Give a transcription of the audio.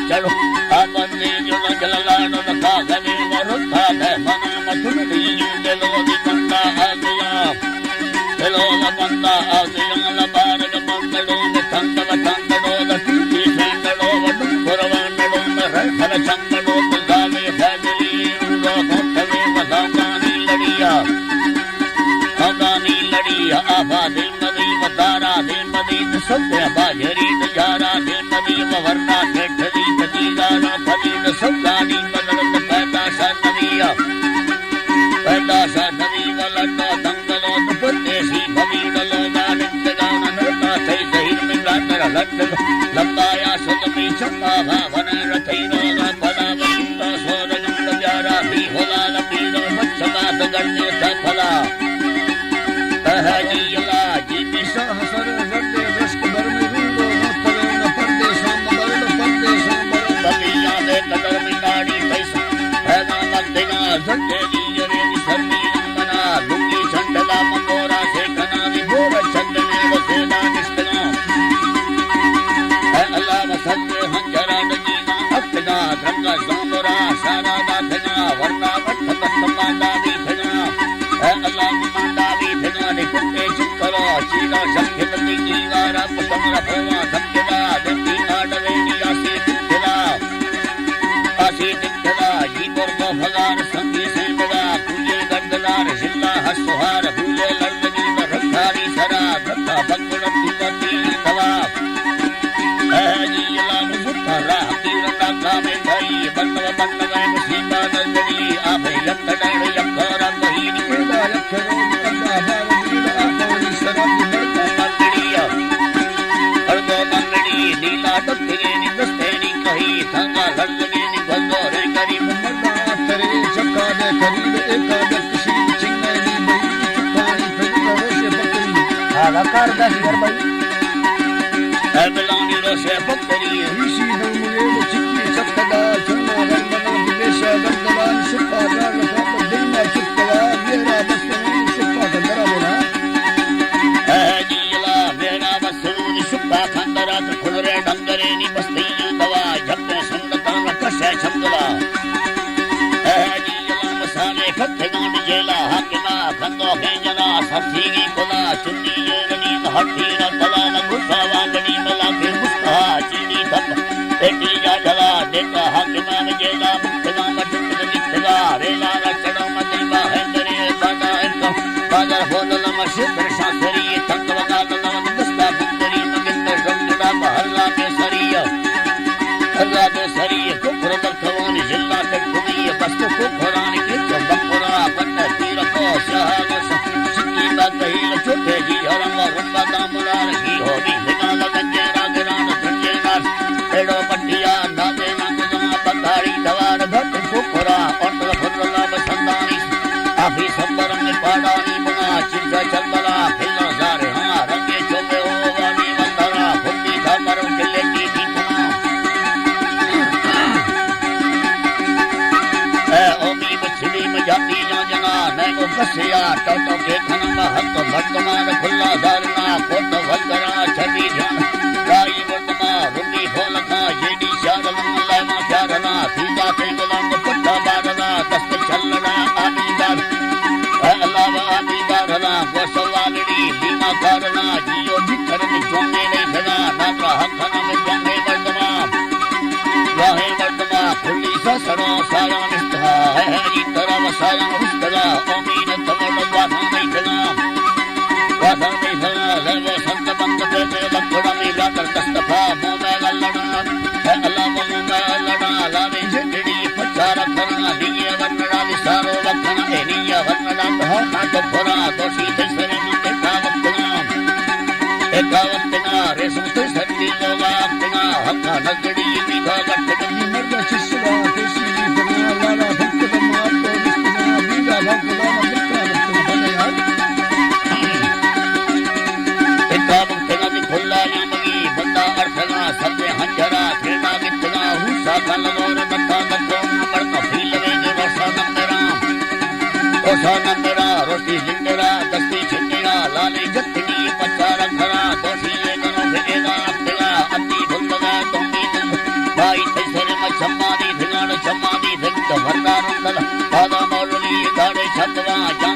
चढ़ो आबंदी जुड़ जलानो का गवे वरुथा है मना मथुरी दिलो दिकंदा आ गया दिलो बंदा आ गया लबार बंदड़ो में थंदव थंदड़ो लटी सेंदड़ो वडु पुरवांडड़ो में हर चंदड़ो तगावे फैजली उड़ो कोठवे मदानी लड़िया अगानी लड़िया आभा दिल नदी वतारा दिल नदी सत्य बाजरी दयारा दिल नदी वरना ठेठली जदीगारा खली सत्तानी बदलत पैदा सा नदिया पैदा सा नदी वलटा दंगलो दुपदेशी भवीडलो गानित गाना नरता थई दहिर में रातर लट लंबाया सुतमी चंपा भावन रथैनो गा पदा वंता सोरजंड प्यारा भी होला लपीरो मच्छमात गण्य सफला अहजीला जीती सहसर वंदे दृष्ट धर्म रूरो नतलेन परदेशम बरड परदेशम बरड बलिया दे कदर मिनाड़ी कैसा हैना मद्दिना झंडे जीरे निसर्मी मना लुंगी चंडला मंगोरा से कना विभोर चंदने वसेदा निष्ठना है अल्लाह वसंत हंजरा दजीना अक्तगा धंगा सांबरा सारा दाथना वरना वट्ठ कत्तमांदा बीथना है अल्लाह मांदा बीथना ने कुत्ते चित्तरा चीला शक्ति लगी जीवारा पतंगरा भवा धक्केला दंडी आडवे नियासी दिखला आसी दिखला जीवर को भगार संगी सेंदला पूजे गंदलार जिल्ला हसुहार भूले लड़नी में रखारी सरा धक्का बंगड़ तिपति कला जीला मुसुतरा तीरना कामे भाई बंदव बंदव मुसीबा नजरी आभे लक्कड़न यक्करा बहिनी केला यक्करो अल्लाह बावली आकोनी सरब लड़का मंडड़िया अर्दो मंडड़ी नीला दत्तगे नि दस्तेनी कही थंगा लड़ने नि बंदोरे करी मर्दा तेरे चक्का दे करीब एकादक शील चिंगनी बई चुपानी फिर रोशे बकरी आला कर दस कर बई बिलानी रोशे बकरी ऋषि नमुने चिक्की चक्कदा चन्ना रंगना दिलेशा गंदला सुपा जान का दिलना चुक्कवा मेरा बसनी सुपा खंडरा बोला जीला मेरा बसनी सुपा खंडरा तो खुलरे डंगरे नी बस्ती दवा झप्पे सुंदता कशे छंदला जीला मसाले खत्ते गांड जेला हकना खंदो भेजना सफीगी कोला चुन्नी येरनी हट्टी न तला न गुफा वांगनी मला के मुस्ता चीनी थप एटी जा जला देता हकना में जेला मुक्तगा मटक दिखगा रेला रचड़ा मदिबा है करे बादा इनको बाजार होदल मशिद शासरी तंगवगा नवन दस्ता बुंदरी मगिंद गंगड़ा महल्ला में सरिया अल्लाह के सरिया कुफर दरखवानी जिल्ला तक कुमी बस्त कुफरानी के बकरा बंद तीर को शाहस सिक्की बदहिल चुटे जी हरम रुंबा दामलार की होगी बिना लगजे रागरान संजेनार एडो पट्टिया नादे नागना बंधारी दवार भट कुफरा अंतर फरला बसंदानी आफी संबर में पाडानी बना चिंचा चलबला फिल्ला सारे हां रंगे चोबे हो वाली बंदरा फुट्टी था मरो किले की दीपना ओमी मछली में जाती ना जना नैनो कसिया टोटो के खनमा हक वर्तमान खुला धरना फोट वगरा छदी जान राई वर्तमा रुंडी भोलका येडी शारल मल्ला चारना सीधा के गुलाम पट्टा बारना दस्त चलना आमीदार अल्लाह आमीदारना गोसवालड़ी बीमा करना जियो जिकर में जोने नहीं धना नात्रा हकना में जोने वर्तमा वाहे वर्तमा खुली ससरो साया निष्ठा है जी तरह साया मुस्तला ओमीन तमल वाथा नहीं धना वाथा नहीं धना लेवो संत बंद पे लखड़ा में लाकर दस्तफा मोमे लड़ना है अल्लाह मोमे लड़ा लावे जिंदड़ी पचारा करना दिए वरना विसारो वखना एनिया वरना तो ना तो फरा दोषी तेसरे में एकावतना रेशम तो सर्दी लोगा अपना हक्का नगड़ी विधा गट्टनी मर्द शिष्या केसी बना लाला भक्त मार तो विष्णु विधा भगला मगता बने यार एकावतना की खुला लीमगी बंदा अर्थना सबे हंजरा खेना कितना हुसा का लगोर बंदा गट्टो नंबर का फीलवे जो रसा नंबरा ओसा नंबरा रोटी जिंदरा दस्ती छिंदरा लाले जत्ती पचारा खरा दोषी ये करो भेगा अपना अति भुलगा तुम भी भाई हटवा